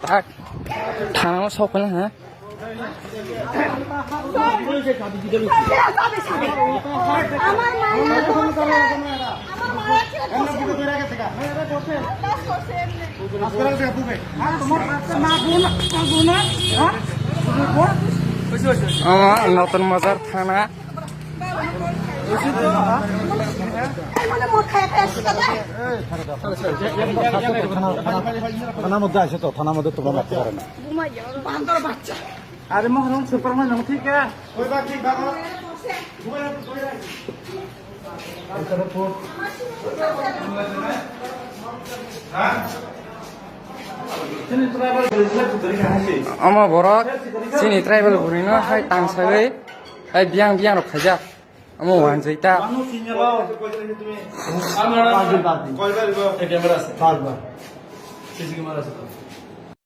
আর থানা সকালে হ্যাঁ নতুন বাজার থানা থানার মধ্যে আছে তো থানার মধ্যে তোমরা মারতে পারে না আরে মহরম সুপারম্যান ঠিক আমার বড় চিনি ট্রাইবেল বুড়ি না হাই টাংসাগৈ হাই বিয়াং বিয়াং রক খাইজা আমার ওয়ান জৈতা ক্যামেরা আছে সিসি ক্যামেরা আছে